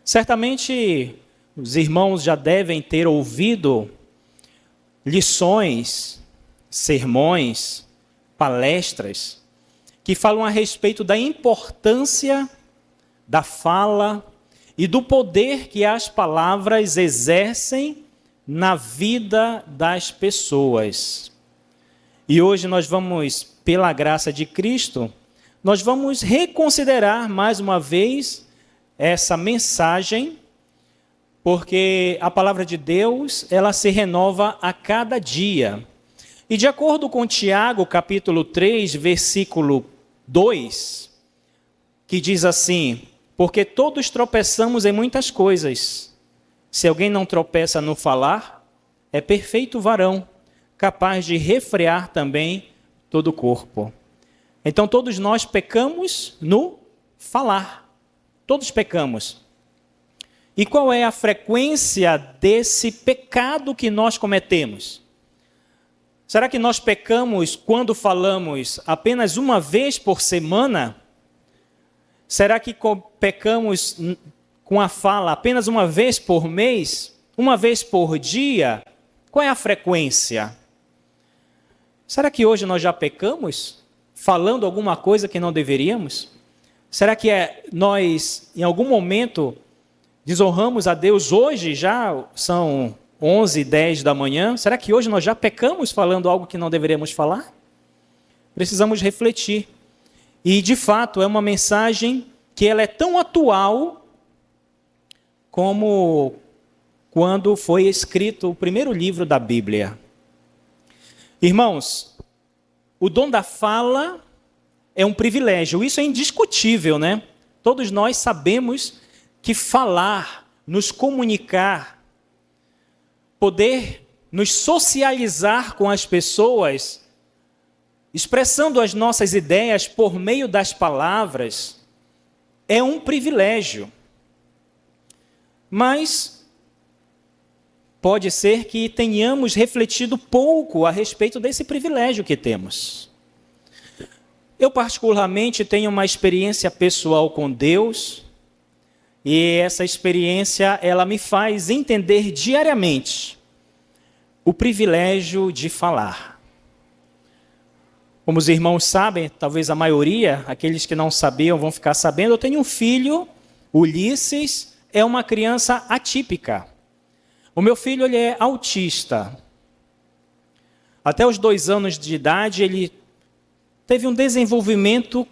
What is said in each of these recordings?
Certamente os irmãos já devem ter ouvido lições, sermões, palestras que falam a respeito da importância da fala e do poder que as palavras exercem na vida das pessoas. E hoje nós vamos, pela graça de Cristo, nós vamos reconsiderar mais uma vez essa mensagem, porque a palavra de Deus, ela se renova a cada dia. E de acordo com Tiago, capítulo 3, versículo 2, que diz assim: porque todos tropeçamos em muitas coisas. Se alguém não tropeça no falar, é perfeito varão, capaz de refrear também todo o corpo. Então todos nós pecamos no falar. Todos pecamos. E qual é a frequência desse pecado que nós cometemos? Será que nós pecamos quando falamos apenas uma vez por semana? Será que pecamos com a fala apenas uma vez por mês? Uma vez por dia? Qual é a frequência? Será que hoje nós já pecamos falando alguma coisa que não deveríamos? Será que nós, em algum momento, desonramos a Deus hoje? Já são 11h10 da manhã. Será que hoje nós já pecamos falando algo que não deveríamos falar? Precisamos refletir. E, de fato, é uma mensagem que ela é tão atual como quando foi escrito o primeiro livro da Bíblia. Irmãos, o dom da fala é um privilégio. Isso é indiscutível, né? Todos nós sabemos que falar, nos comunicar, poder nos socializar com as pessoas, expressando as nossas ideias por meio das palavras, é um privilégio. Mas pode ser que tenhamos refletido pouco a respeito desse privilégio que temos. Eu particularmente tenho uma experiência pessoal com Deus, e essa experiência ela me faz entender diariamente o privilégio de falar. Como os irmãos sabem, talvez a maioria, aqueles que não sabiam vão ficar sabendo, eu tenho um filho, Ulisses, é uma criança atípica. O meu filho ele é autista. Até os 2 anos de idade, ele teve um desenvolvimento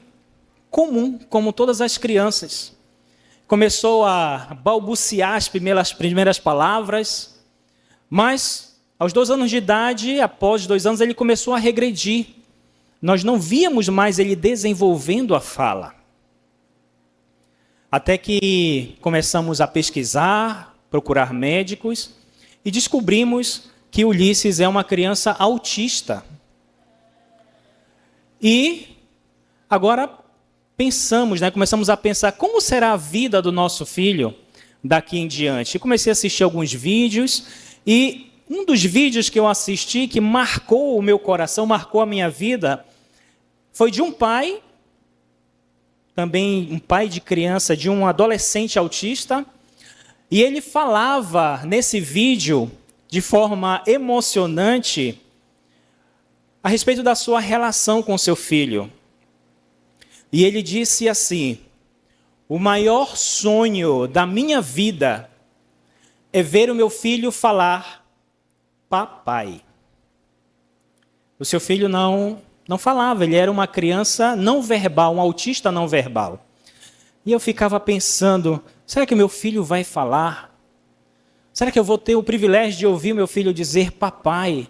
comum, como todas as crianças. Começou a balbuciar as primeiras palavras, mas aos 2 anos de idade, após 2 anos, ele começou a regredir. Nós não víamos mais ele desenvolvendo a fala. Até que começamos a pesquisar, procurar médicos, e descobrimos que Ulisses é uma criança autista. E agora pensamos, começamos a pensar como será a vida do nosso filho daqui em diante. E comecei a assistir alguns vídeos, e um dos vídeos que eu assisti que marcou o meu coração, marcou a minha vida, foi de um pai, também um pai de criança, de um adolescente autista, e ele falava nesse vídeo, de forma emocionante, a respeito da sua relação com seu filho. E ele disse assim: o maior sonho da minha vida é ver o meu filho falar papai. O seu filho não falava, ele era uma criança não verbal, um autista não verbal. E eu ficava pensando, será que meu filho vai falar? Será que eu vou ter o privilégio de ouvir meu filho dizer papai?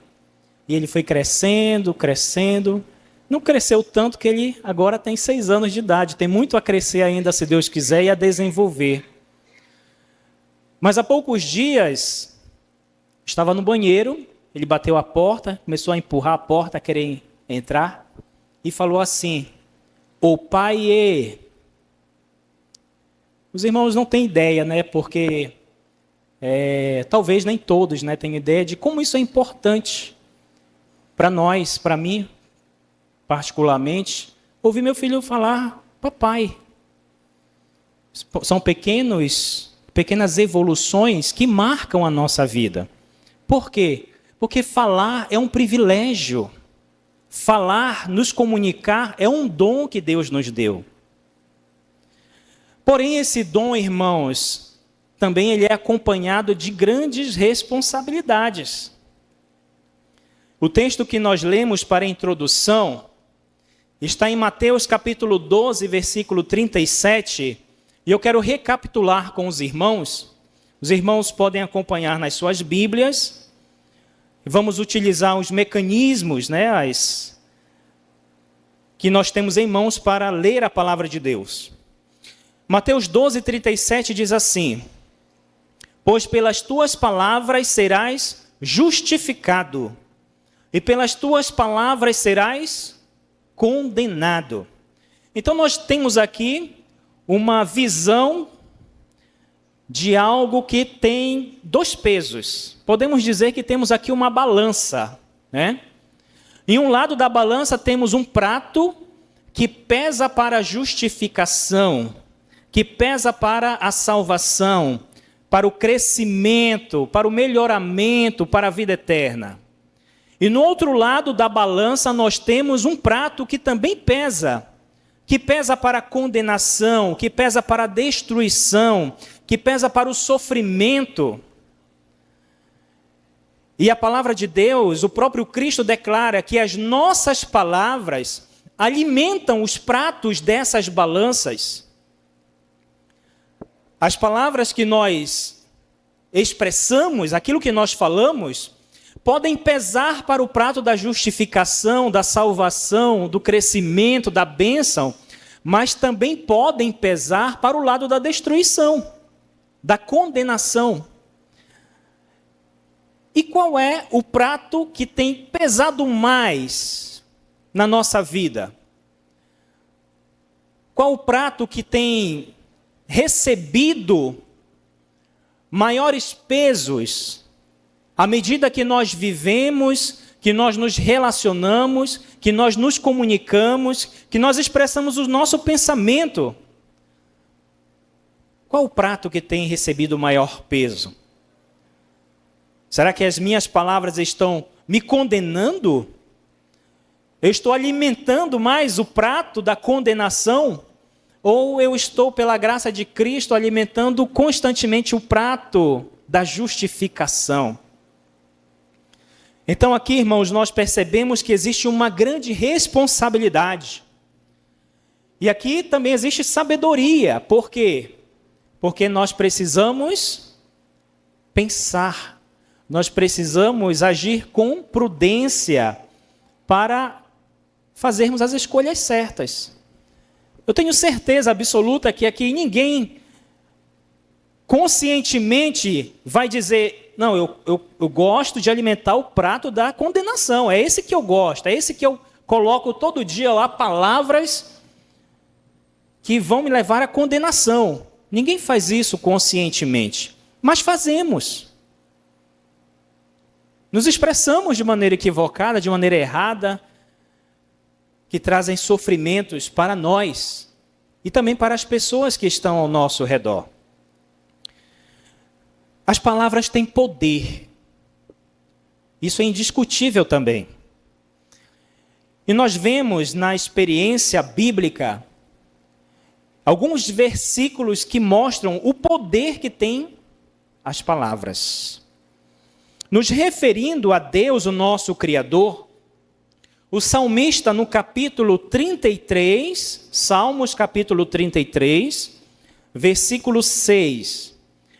E ele foi crescendo, crescendo. Não cresceu tanto que ele agora tem 6 anos de idade. Tem muito a crescer ainda, se Deus quiser, e a desenvolver. Mas há poucos dias, estava no banheiro, ele bateu a porta, começou a empurrar a porta, a querer entrar, e falou assim: ô pai. Os irmãos não têm ideia, porque talvez nem todos tenham ideia de como isso é importante para nós, para mim, particularmente, ouvir meu filho falar papai. São pequenos pequenas evoluções que marcam a nossa vida. Por quê? Porque falar é um privilégio. Falar, nos comunicar, é um dom que Deus nos deu. Porém, esse dom, irmãos, também ele é acompanhado de grandes responsabilidades. O texto que nós lemos para a introdução está em Mateus capítulo 12, versículo 37, e eu quero recapitular com os irmãos. Os irmãos podem acompanhar nas suas Bíblias. Vamos utilizar os mecanismos, que nós temos em mãos para ler a palavra de Deus. Mateus 12, 37 diz assim: pois pelas tuas palavras serás justificado, e pelas tuas palavras serás condenado. Então nós temos aqui uma visão de algo que tem dois pesos. Podemos dizer que temos aqui uma balança, Em um lado da balança temos um prato que pesa para a justificação, que pesa para a salvação, para o crescimento, para o melhoramento, para a vida eterna. E no outro lado da balança nós temos um prato que também pesa, que pesa para a condenação, que pesa para a destruição, que pesa para o sofrimento. E a palavra de Deus, o próprio Cristo declara que as nossas palavras alimentam os pratos dessas balanças. As palavras que nós expressamos, aquilo que nós falamos, podem pesar para o prato da justificação, da salvação, do crescimento, da bênção, mas também podem pesar para o lado da destruição, da condenação. E qual é o prato que tem pesado mais na nossa vida? Qual o prato que tem recebido maiores pesos à medida que nós vivemos, que nós nos relacionamos, que nós nos comunicamos, que nós expressamos o nosso pensamento? Qual o prato que tem recebido maior peso? Será que as minhas palavras estão me condenando? Eu estou alimentando mais o prato da condenação? Ou eu estou, pela graça de Cristo, alimentando constantemente o prato da justificação? Então aqui, irmãos, nós percebemos que existe uma grande responsabilidade. E aqui também existe sabedoria. Por quê? Porque nós precisamos pensar. Nós precisamos agir com prudência para fazermos as escolhas certas. Eu tenho certeza absoluta que aqui ninguém conscientemente vai dizer: não, eu gosto de alimentar o prato da condenação, é esse que eu gosto, é esse que eu coloco todo dia lá palavras que vão me levar à condenação. Ninguém faz isso conscientemente, mas fazemos. Nos expressamos de maneira equivocada, de maneira errada, que trazem sofrimentos para nós e também para as pessoas que estão ao nosso redor. As palavras têm poder. Isso é indiscutível também. E nós vemos na experiência bíblica alguns versículos que mostram o poder que tem as palavras. Nos referindo a Deus, o nosso Criador, o salmista no capítulo 33, Salmos capítulo 33, versículo 6,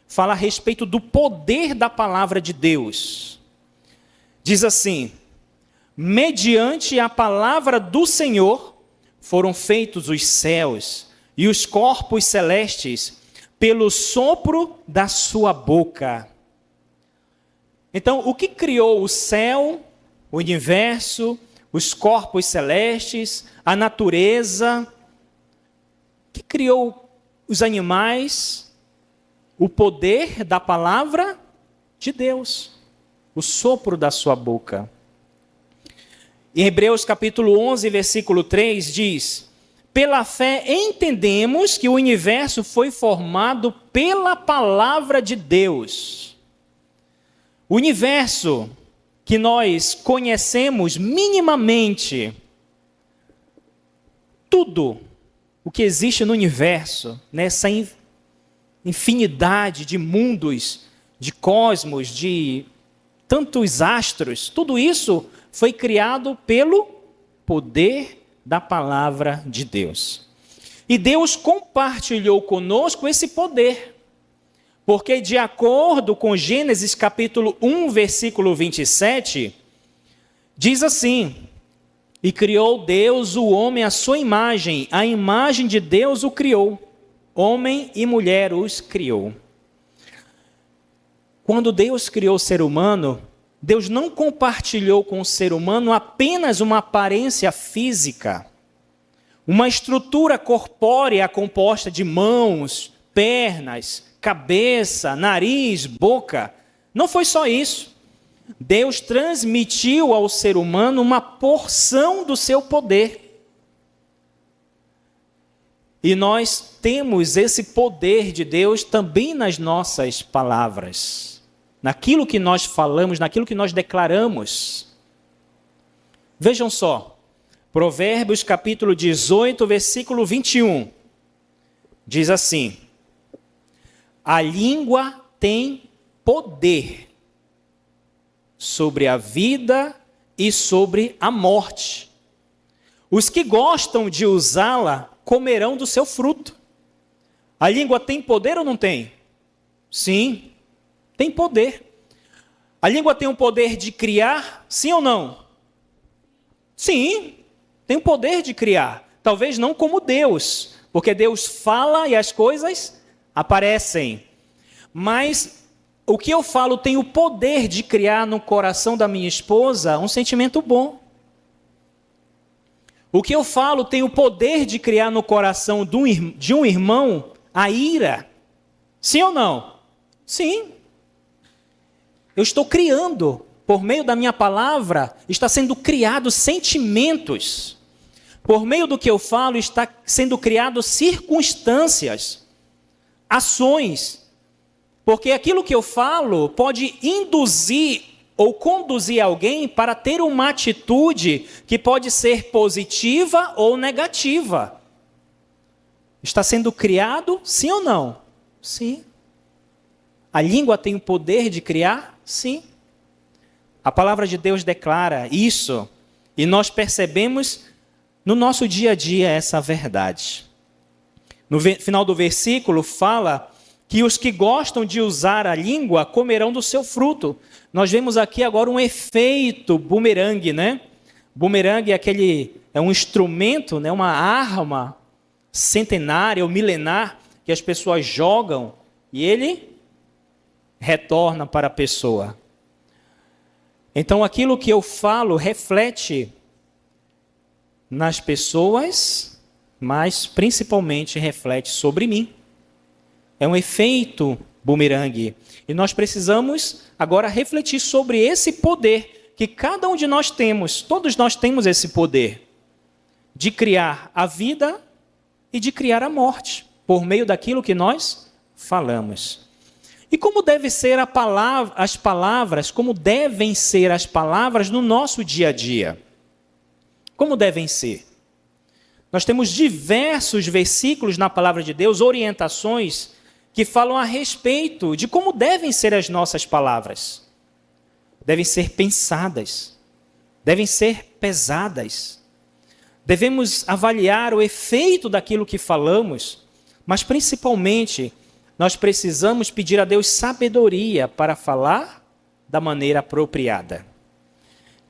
fala a respeito do poder da palavra de Deus. Diz assim: mediante a palavra do Senhor foram feitos os céus e os corpos celestes pelo sopro da sua boca. Então, o que criou o céu, o universo, os corpos celestes, a natureza? O que criou os animais? O poder da palavra de Deus, o sopro da sua boca. Em Hebreus capítulo 11, versículo 3 diz: Pela fé entendemos que o universo foi formado pela palavra de Deus. O universo que nós conhecemos minimamente, tudo o que existe no universo, nessa infinidade de mundos, de cosmos, de tantos astros, tudo isso foi criado pelo poder da palavra de Deus. E Deus compartilhou conosco esse poder, porque de acordo com Gênesis capítulo 1, versículo 27, diz assim: e criou Deus o homem à sua imagem, a imagem de Deus o criou, homem e mulher os criou. Quando Deus criou o ser humano, Deus não compartilhou com o ser humano apenas uma aparência física, uma estrutura corpórea composta de mãos, pernas, cabeça, nariz, boca. Não foi só isso. Deus transmitiu ao ser humano uma porção do seu poder. E nós temos esse poder de Deus também nas nossas palavras. Naquilo que nós falamos, naquilo que nós declaramos. Vejam só, Provérbios capítulo 18, versículo 21, diz assim: a língua tem poder sobre a vida e sobre a morte. Os que gostam de usá-la comerão do seu fruto. A língua tem poder ou não tem? Sim. Tem poder. A língua tem o poder de criar, sim ou não? Sim, tem o poder de criar. Talvez não como Deus, porque Deus fala e as coisas aparecem. Mas o que eu falo tem o poder de criar no coração da minha esposa um sentimento bom. O que eu falo tem o poder de criar no coração de um irmão a ira. Sim ou não? Sim. Eu estou criando, por meio da minha palavra, está sendo criados sentimentos. Por meio do que eu falo, está sendo criadas circunstâncias, ações. Porque aquilo que eu falo pode induzir ou conduzir alguém para ter uma atitude que pode ser positiva ou negativa. Está sendo criado, sim ou não? Sim. A língua tem o poder de criar? Sim. A palavra de Deus declara isso e nós percebemos no nosso dia a dia essa verdade. No final do versículo fala que os que gostam de usar a língua comerão do seu fruto. Nós vemos aqui agora um efeito bumerangue, né? Bumerangue é um instrumento, né? Uma arma centenária ou milenar que as pessoas jogam e ele retorna para a pessoa. Então, aquilo que eu falo reflete nas pessoas, mas principalmente reflete sobre mim. É um efeito bumerangue. E nós precisamos agora refletir sobre esse poder que cada um de nós temos. Todos nós temos esse poder de criar a vida e de criar a morte, por meio daquilo que nós falamos. E como deve ser as palavras, como devem ser as palavras no nosso dia a dia? Como devem ser? Nós temos diversos versículos na palavra de Deus, orientações, que falam a respeito de como devem ser as nossas palavras. Devem ser pensadas, devem ser pesadas. Devemos avaliar o efeito daquilo que falamos, mas principalmente nós precisamos pedir a Deus sabedoria para falar da maneira apropriada.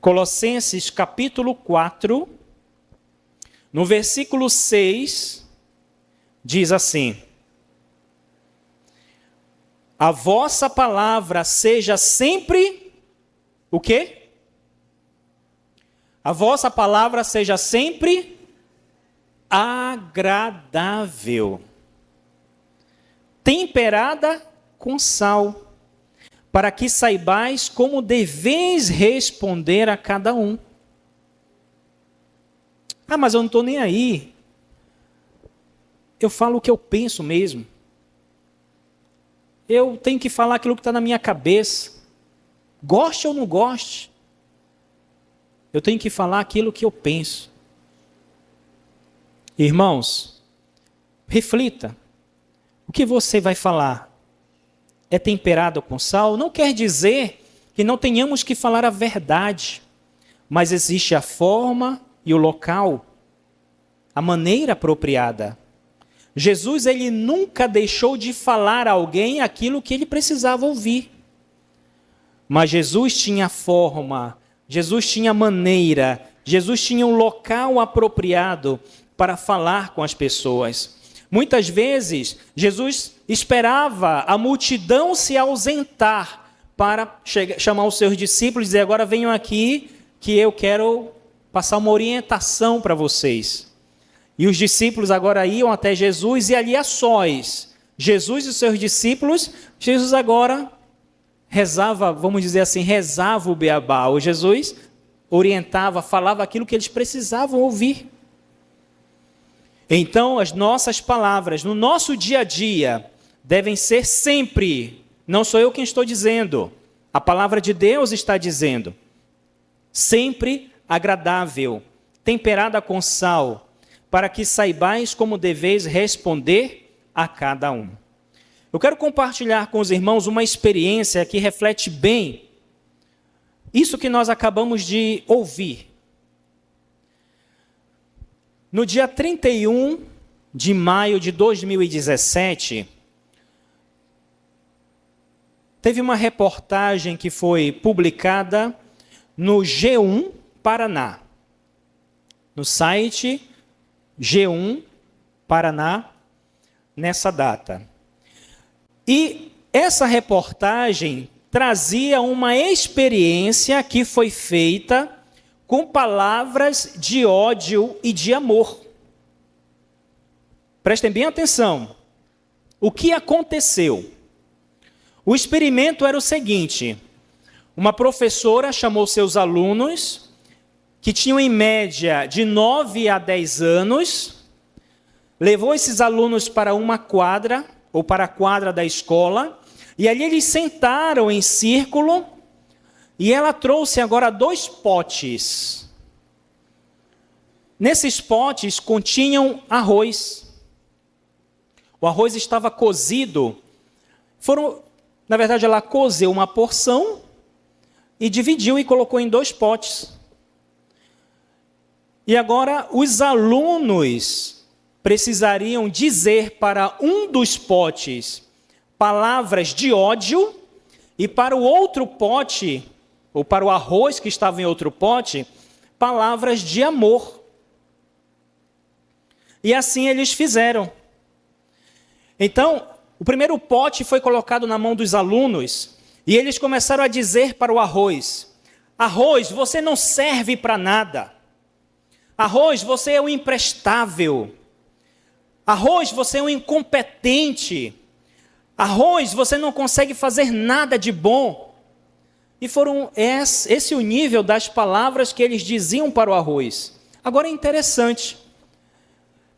Colossenses capítulo 4, no versículo 6, diz assim: a vossa palavra seja sempre o quê? A vossa palavra seja sempre agradável, temperada com sal, para que saibais como deveis responder a cada um. Ah, mas eu não estou nem aí. eu falo o que eu penso mesmo. Eu tenho que falar aquilo que está na minha cabeça. Goste ou não goste, eu tenho que falar aquilo que eu penso. Irmãos, reflita. O que você vai falar é temperado com sal? Não quer dizer que não tenhamos que falar a verdade, mas existe a forma e o local, a maneira apropriada. Jesus, ele nunca deixou de falar a alguém aquilo que ele precisava ouvir. Mas Jesus tinha forma, Jesus tinha maneira, Jesus tinha um local apropriado para falar com as pessoas. Muitas vezes, Jesus esperava a multidão se ausentar para chamar os seus discípulos e dizer: agora venham aqui que eu quero passar uma orientação para vocês. E os discípulos agora iam até Jesus e ali a sós, Jesus e os seus discípulos, Jesus agora rezava, vamos dizer assim, rezava o beabá. O Jesus orientava, falava aquilo que eles precisavam ouvir. Então, as nossas palavras no nosso dia a dia devem ser sempre, não sou eu quem estou dizendo, a palavra de Deus está dizendo, sempre agradável, temperada com sal, para que saibais como deveis responder a cada um. Eu quero compartilhar com os irmãos uma experiência que reflete bem isso que nós acabamos de ouvir. No dia 31 de maio de 2017, teve uma reportagem que foi publicada no G1 Paraná, no site G1 Paraná, nessa data. E essa reportagem trazia uma experiência que foi feita com palavras de ódio e de amor. Prestem bem atenção. O que aconteceu? O experimento era o seguinte: uma professora chamou seus alunos, que tinham em média de 9 a 10 anos, levou esses alunos para uma quadra, ou para a quadra da escola, e ali eles sentaram em círculo, e ela trouxe agora 2 potes. Nesses potes continham arroz. O arroz estava cozido. Na verdade, ela cozeu uma porção e dividiu e colocou em 2 potes. E agora os alunos precisariam dizer para um dos potes palavras de ódio e para o outro pote, ou para o arroz que estava em outro pote, palavras de amor. E assim eles fizeram. Então, o primeiro pote foi colocado na mão dos alunos e eles começaram a dizer para o arroz: arroz, você não serve para nada. Arroz, você é um imprestável. Arroz, você é um incompetente. Arroz, você não consegue fazer nada de bom. E esse o nível das palavras que eles diziam para o arroz. Agora é interessante.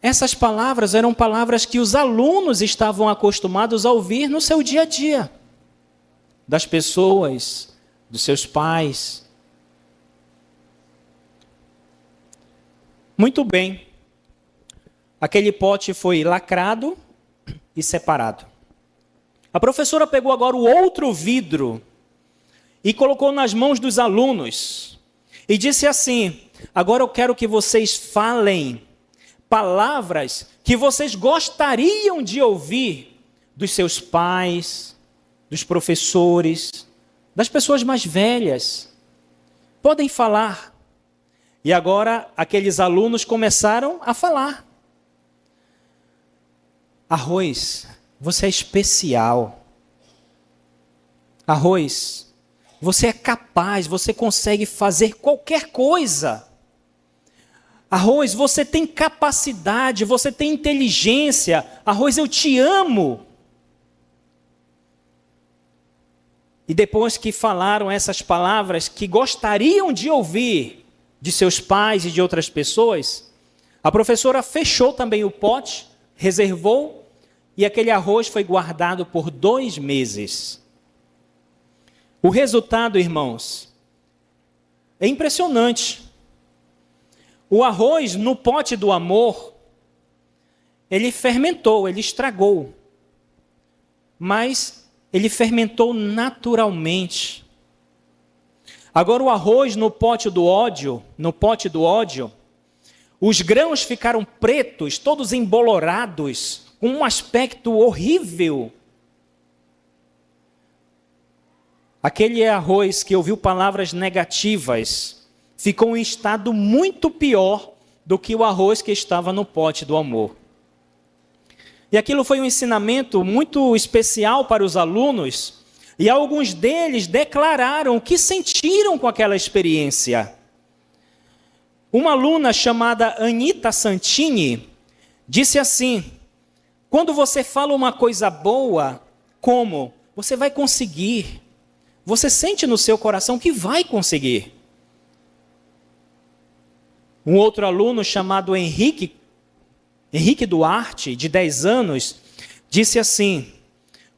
Essas palavras eram palavras que os alunos estavam acostumados a ouvir no seu dia a dia. Das pessoas, dos seus pais. Muito bem. Aquele pote foi lacrado e separado. A professora pegou agora o outro vidro e colocou nas mãos dos alunos e disse assim: agora eu quero que vocês falem palavras que vocês gostariam de ouvir dos seus pais, dos professores, das pessoas mais velhas. Podem falar. E agora aqueles alunos começaram a falar. Arroz, você é especial. Arroz, você é capaz, você consegue fazer qualquer coisa. Arroz, você tem capacidade, você tem inteligência. Arroz, eu te amo. E depois que falaram essas palavras que gostariam de ouvir de seus pais e de outras pessoas, a professora fechou também o pote, reservou e aquele arroz foi guardado por 2 meses. O resultado, irmãos, é impressionante. O arroz no pote do amor, ele fermentou, ele estragou. Mas ele fermentou naturalmente. Agora o arroz no pote do ódio, os grãos ficaram pretos, todos embolorados, com um aspecto horrível. Aquele arroz que ouviu palavras negativas ficou em estado muito pior do que o arroz que estava no pote do amor. E aquilo foi um ensinamento muito especial para os alunos, e alguns deles declararam o que sentiram com aquela experiência. Uma aluna chamada Anita Santini disse assim: quando você fala uma coisa boa, como? Você vai conseguir. Você sente no seu coração que vai conseguir. Um outro aluno chamado Henrique Duarte, de 10 anos, disse assim: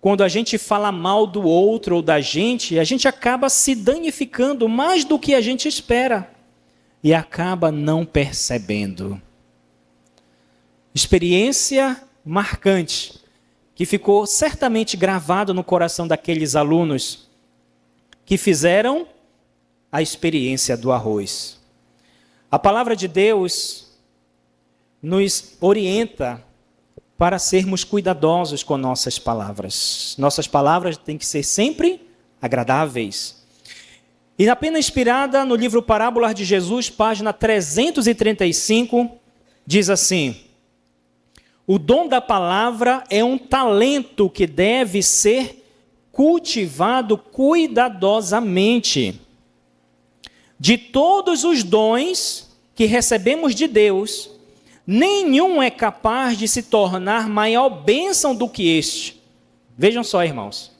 quando a gente fala mal do outro ou da gente, a gente acaba se danificando mais do que a gente espera e acaba não percebendo. Experiência marcante, que ficou certamente gravado no coração daqueles alunos que fizeram a experiência do arroz. A palavra de Deus nos orienta para sermos cuidadosos com nossas palavras. Nossas palavras têm que ser sempre agradáveis. E na pena inspirada no livro Parábolas de Jesus, página 335, diz assim: o dom da palavra é um talento que deve ser cultivado cuidadosamente. De todos os dons que recebemos de Deus, nenhum é capaz de se tornar maior bênção do que este. Vejam só, irmãos.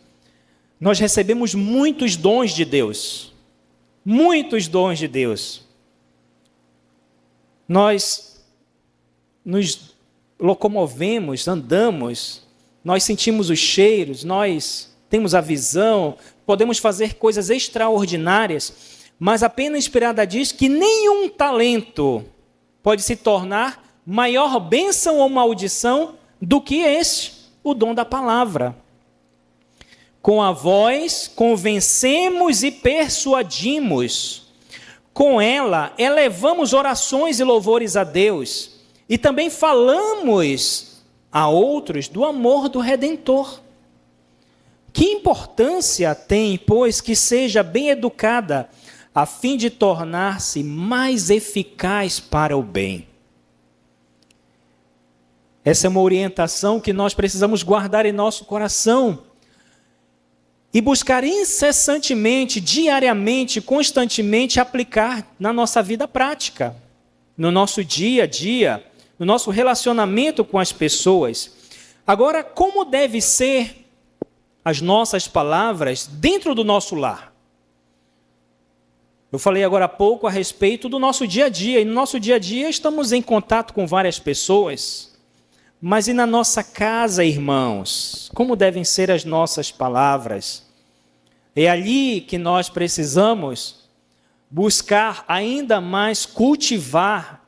Nós recebemos muitos dons de Deus. Muitos dons de Deus. Nós nos locomovemos, andamos, nós sentimos os cheiros, nós temos a visão, podemos fazer coisas extraordinárias, mas a pena inspirada diz que nenhum talento pode se tornar maior bênção ou maldição do que este, o dom da palavra. Com a voz, convencemos e persuadimos. Com ela, elevamos orações e louvores a Deus. E também falamos a outros do amor do Redentor. Que importância tem, pois, que seja bem educada, a fim de tornar-se mais eficaz para o bem. Essa é uma orientação que nós precisamos guardar em nosso coração e buscar incessantemente, diariamente, constantemente aplicar na nossa vida prática, no nosso dia a dia, no nosso relacionamento com as pessoas. Agora, como deve ser as nossas palavras dentro do nosso lar? Eu falei agora há pouco a respeito do nosso dia a dia, e no nosso dia a dia estamos em contato com várias pessoas. Mas e na nossa casa, irmãos? Como devem ser as nossas palavras? É ali que nós precisamos buscar ainda mais cultivar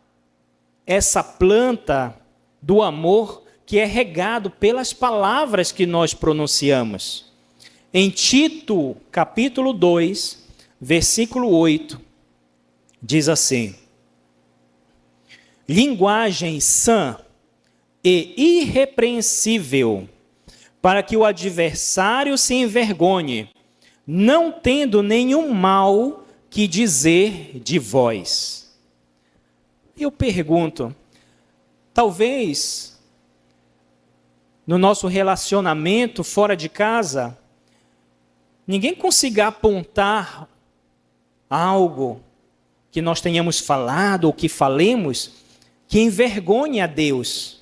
essa planta do amor que é regado pelas palavras que nós pronunciamos. Em Tito, capítulo 2, versículo 8, diz assim: linguagem sã e irrepreensível, para que o adversário se envergonhe, não tendo nenhum mal que dizer de vós. Eu pergunto, talvez no nosso relacionamento fora de casa, ninguém consiga apontar algo que nós tenhamos falado ou que falemos que envergonhe a Deus.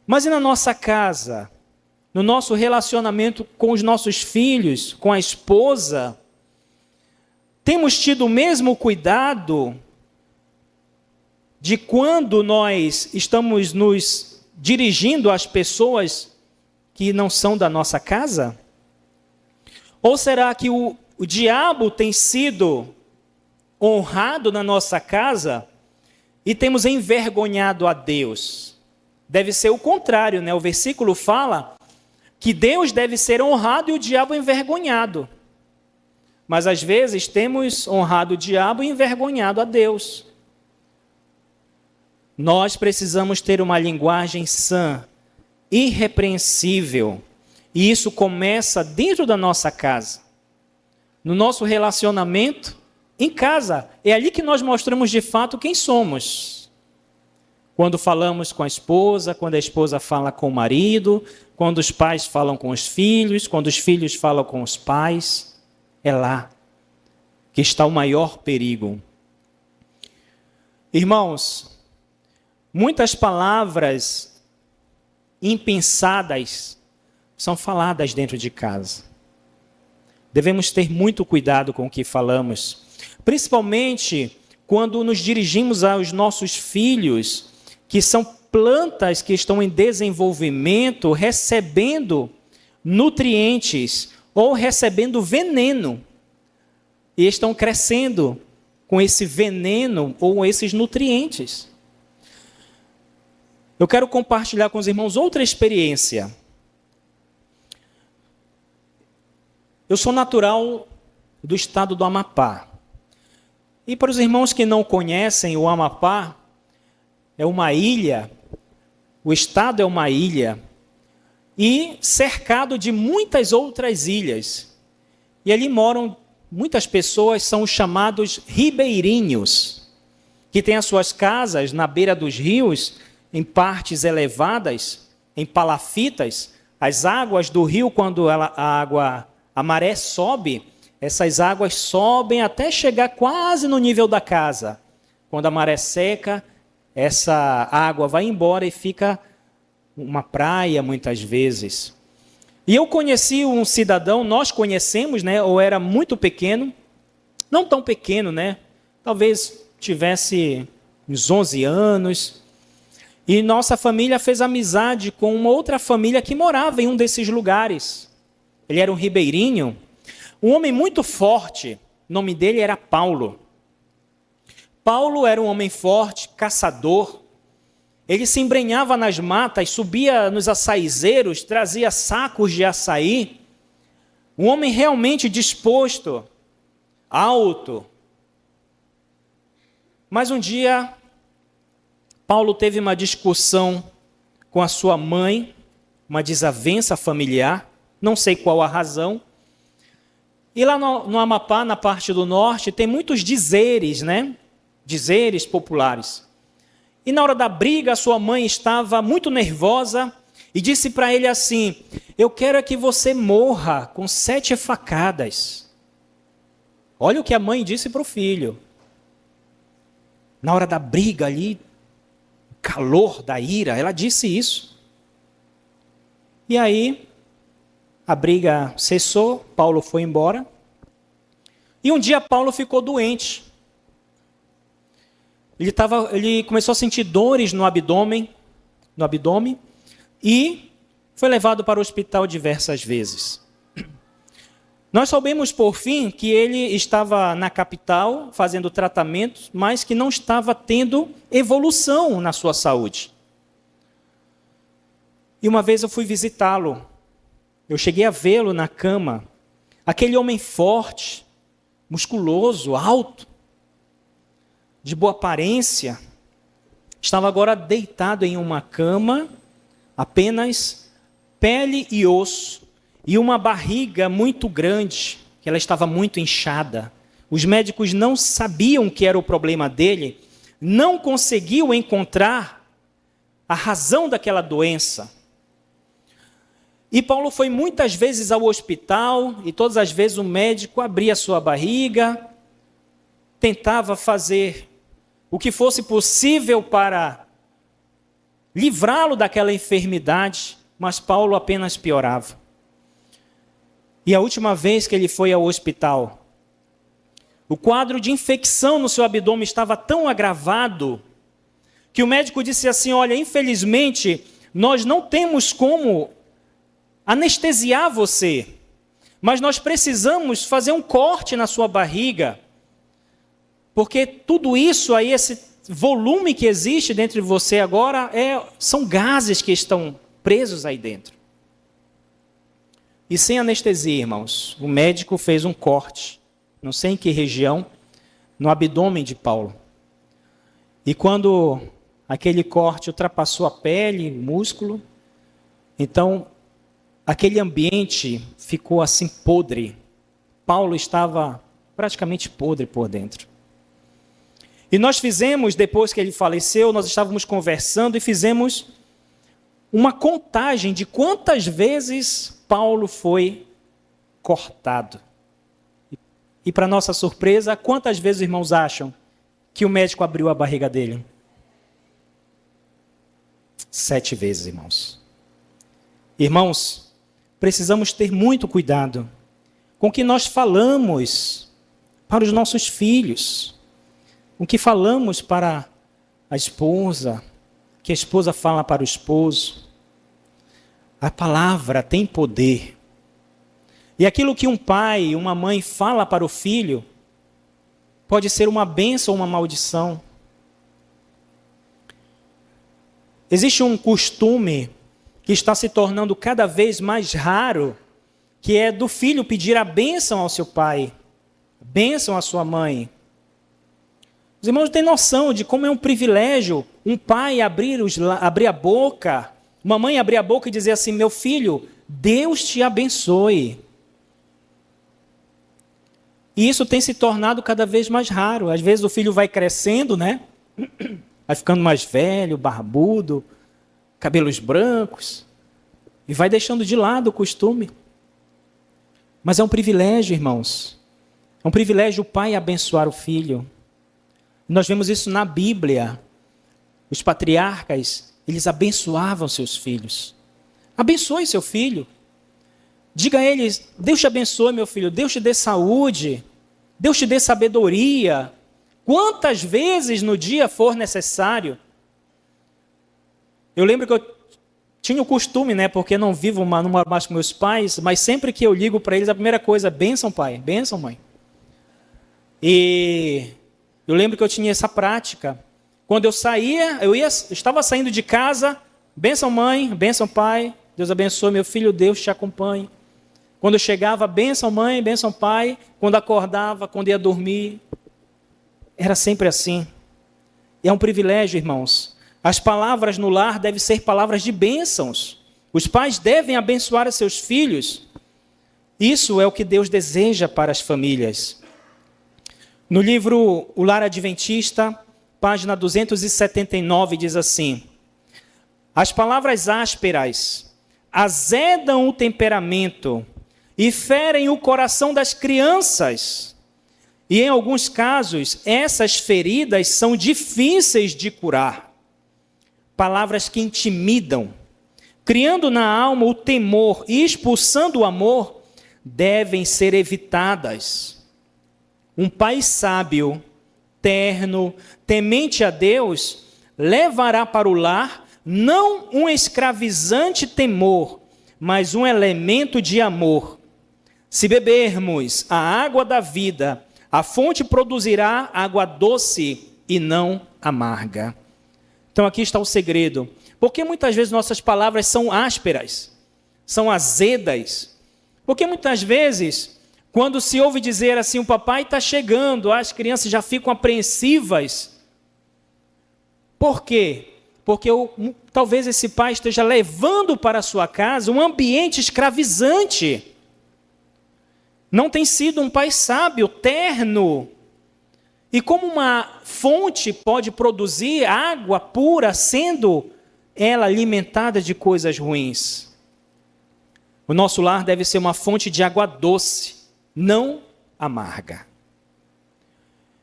Mas e na nossa casa, no nosso relacionamento com os nossos filhos, com a esposa, temos tido o mesmo cuidado de quando nós estamos nos dirigindo as pessoas que não são da nossa casa? Ou será que o diabo tem sido honrado na nossa casa e temos envergonhado a Deus? Deve ser o contrário, né? O versículo fala que Deus deve ser honrado e o diabo envergonhado. Mas às vezes temos honrado o diabo e envergonhado a Deus. Nós precisamos ter uma linguagem sã, irrepreensível. E isso começa dentro da nossa casa. No nosso relacionamento, em casa. É ali que nós mostramos de fato quem somos. Quando falamos com a esposa, quando a esposa fala com o marido, quando os pais falam com os filhos, quando os filhos falam com os pais. É lá que está o maior perigo. Irmãos, muitas palavras impensadas são faladas dentro de casa. Devemos ter muito cuidado com o que falamos, principalmente quando nos dirigimos aos nossos filhos, que são plantas que estão em desenvolvimento, recebendo nutrientes ou recebendo veneno, e estão crescendo com esse veneno ou esses nutrientes. Eu quero compartilhar com os irmãos outra experiência. Eu sou natural do estado do Amapá. E para os irmãos que não conhecem, o Amapá é uma ilha, o estado é uma ilha, e cercado de muitas outras ilhas. E ali moram muitas pessoas, são os chamados ribeirinhos, que têm as suas casas na beira dos rios, em partes elevadas, em palafitas. As águas do rio, quando a maré sobe, essas águas sobem até chegar quase no nível da casa. Quando a maré seca, essa água vai embora e fica uma praia muitas vezes. E eu conheci um cidadão, nós conhecemos, né? Eu era muito pequeno, não tão pequeno, né? Talvez tivesse uns 11 anos. E nossa família fez amizade com uma outra família que morava em um desses lugares. Ele era um ribeirinho, um homem muito forte, o nome dele era Paulo. Paulo era um homem forte, caçador. Ele se embrenhava nas matas, subia nos açaizeiros, trazia sacos de açaí. Um homem realmente disposto, alto. Mas um dia, Paulo teve uma discussão com a sua mãe, uma desavença familiar, não sei qual a razão. E lá no Amapá, na parte do norte, tem muitos dizeres, né? Dizeres populares. E na hora da briga, a sua mãe estava muito nervosa e disse para ele assim: eu quero é que você morra com 7 facadas. Olha o que a mãe disse para o filho. Na hora da briga ali, calor da ira, ela disse isso. E aí, a briga cessou, Paulo foi embora. E um dia Paulo ficou doente. Ele começou a sentir dores no abdômen, e foi levado para o hospital diversas vezes. Nós soubemos, por fim, que ele estava na capital fazendo tratamento, mas que não estava tendo evolução na sua saúde. E uma vez eu fui visitá-lo. Eu cheguei a vê-lo na cama. Aquele homem forte, musculoso, alto, de boa aparência, estava agora deitado em uma cama, apenas pele e osso, e uma barriga muito grande, que ela estava muito inchada. Os médicos não sabiam o que era o problema dele, não conseguiam encontrar a razão daquela doença. E Paulo foi muitas vezes ao hospital, e todas as vezes o médico abria sua barriga, tentava fazer o que fosse possível para livrá-lo daquela enfermidade, mas Paulo apenas piorava. E a última vez que ele foi ao hospital, o quadro de infecção no seu abdômen estava tão agravado que o médico disse assim: olha, infelizmente nós não temos como anestesiar você, mas nós precisamos fazer um corte na sua barriga, porque tudo isso aí, esse volume que existe dentro de você agora, são gases que estão presos aí dentro. E sem anestesia, irmãos, o médico fez um corte, não sei em que região, no abdômen de Paulo. E quando aquele corte ultrapassou a pele, o músculo, então aquele ambiente ficou assim podre. Paulo estava praticamente podre por dentro. E nós fizemos, depois que ele faleceu, nós estávamos conversando e fizemos uma contagem de quantas vezes Paulo foi cortado. E para nossa surpresa, quantas vezes os irmãos acham que o médico abriu a barriga dele? 7 vezes, irmãos. Irmãos, precisamos ter muito cuidado com o que nós falamos para os nossos filhos, com o que falamos para a esposa, que a esposa fala para o esposo. A palavra tem poder. E aquilo que um pai e uma mãe fala para o filho pode ser uma bênção ou uma maldição. Existe um costume que está se tornando cada vez mais raro, que é do filho pedir a bênção ao seu pai, bênção à sua mãe. Os irmãos têm noção de como é um privilégio um pai abrir a boca, uma mãe abrir a boca e dizer assim: meu filho, Deus te abençoe. E isso tem se tornado cada vez mais raro. Às vezes o filho vai crescendo, né? Vai ficando mais velho, barbudo, cabelos brancos, e vai deixando de lado o costume. Mas é um privilégio, irmãos. É um privilégio o pai abençoar o filho. Nós vemos isso na Bíblia. Os patriarcas, eles abençoavam seus filhos. Abençoe seu filho. Diga a eles: Deus te abençoe, meu filho, Deus te dê saúde, Deus te dê sabedoria, quantas vezes no dia for necessário. Eu lembro que eu tinha o costume, né, porque não vivo não moro mais com meus pais, mas sempre que eu ligo para eles, a primeira coisa: bênção, pai, bênção, mãe. E eu lembro que eu tinha essa prática. Quando eu saía, eu estava saindo de casa: bênção, mãe, bênção, pai, Deus abençoe, meu filho, Deus te acompanhe. Quando eu chegava: bênção, mãe, bênção, pai. Quando acordava, quando ia dormir. Era sempre assim. E é um privilégio, irmãos. As palavras no lar devem ser palavras de bênçãos. Os pais devem abençoar os seus filhos. Isso é o que Deus deseja para as famílias. No livro O Lar Adventista, página 279, diz assim: as palavras ásperas azedam o temperamento e ferem o coração das crianças. E em alguns casos, essas feridas são difíceis de curar. Palavras que intimidam, criando na alma o temor e expulsando o amor, devem ser evitadas. Um pai sábio, terno, temente a Deus, levará para o lar não um escravizante temor, mas um elemento de amor. Se bebermos a água da vida, a fonte produzirá água doce e não amarga. Então aqui está o segredo. Porque muitas vezes nossas palavras são ásperas, são azedas. Porque muitas vezes, quando se ouve dizer assim: o papai está chegando, as crianças já ficam apreensivas. Por quê? Porque talvez esse pai esteja levando para a sua casa um ambiente escravizante. Não tem sido um pai sábio, terno. E como uma fonte pode produzir água pura, sendo ela alimentada de coisas ruins? O nosso lar deve ser uma fonte de água doce, não amarga.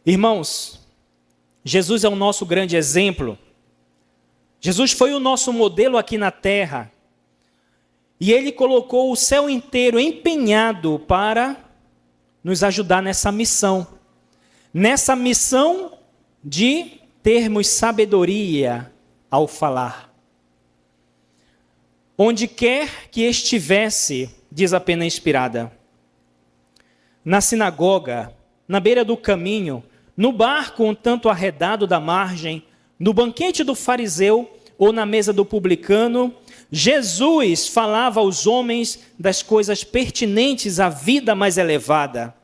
Irmãos, Jesus é o nosso grande exemplo. Jesus foi o nosso modelo aqui na terra. E ele colocou o céu inteiro empenhado para nos ajudar nessa missão. Nessa missão de termos sabedoria ao falar. onde quer que estivesse, diz a pena inspirada, na sinagoga, na beira do caminho, no barco um tanto arredado da margem, no banquete do fariseu ou na mesa do publicano, Jesus falava aos homens das coisas pertinentes à vida mais elevada.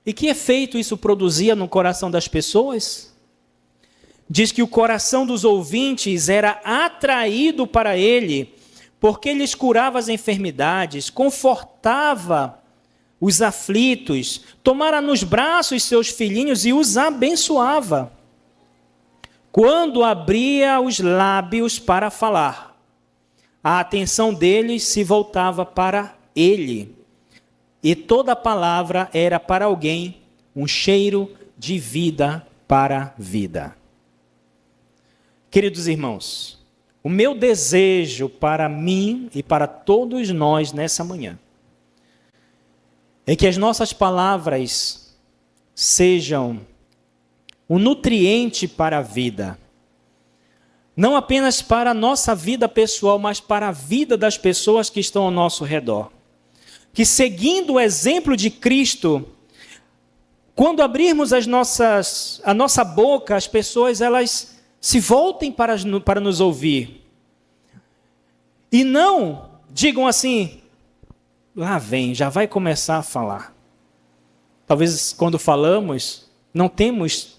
E que efeito isso produzia no coração das pessoas? Diz que o coração dos ouvintes era atraído para ele, porque lhes curava as enfermidades, confortava os aflitos, tomara nos braços seus filhinhos e os abençoava. Quando abria os lábios para falar, a atenção deles se voltava para ele, e toda palavra era para alguém um cheiro de vida para vida. Queridos irmãos, o meu desejo para mim e para todos nós nessa manhã é que as nossas palavras sejam um nutriente para a vida. Não apenas para a nossa vida pessoal, mas para a vida das pessoas que estão ao nosso redor. Que seguindo o exemplo de Cristo, quando abrirmos a nossa boca, as pessoas elas se voltem para nos ouvir. E não digam assim, lá vem, já vai começar a falar. Talvez quando falamos, não temos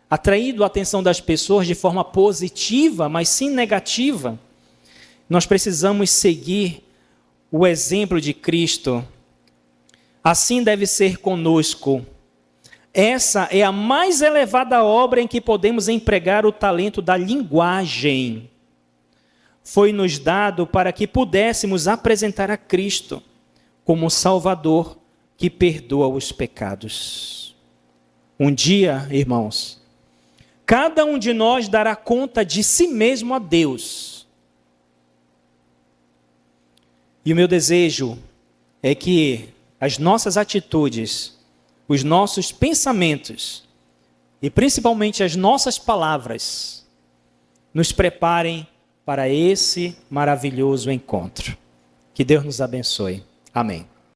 atraído a atenção das pessoas de forma positiva, mas sim negativa. Nós precisamos seguir o exemplo de Cristo. Assim deve ser conosco. Essa é a mais elevada obra em que podemos empregar o talento da linguagem. Foi-nos dado para que pudéssemos apresentar a Cristo como Salvador que perdoa os pecados. Um dia, irmãos, cada um de nós dará conta de si mesmo a Deus. E o meu desejo é que as nossas atitudes, os nossos pensamentos e principalmente as nossas palavras nos preparem para esse maravilhoso encontro. Que Deus nos abençoe. Amém.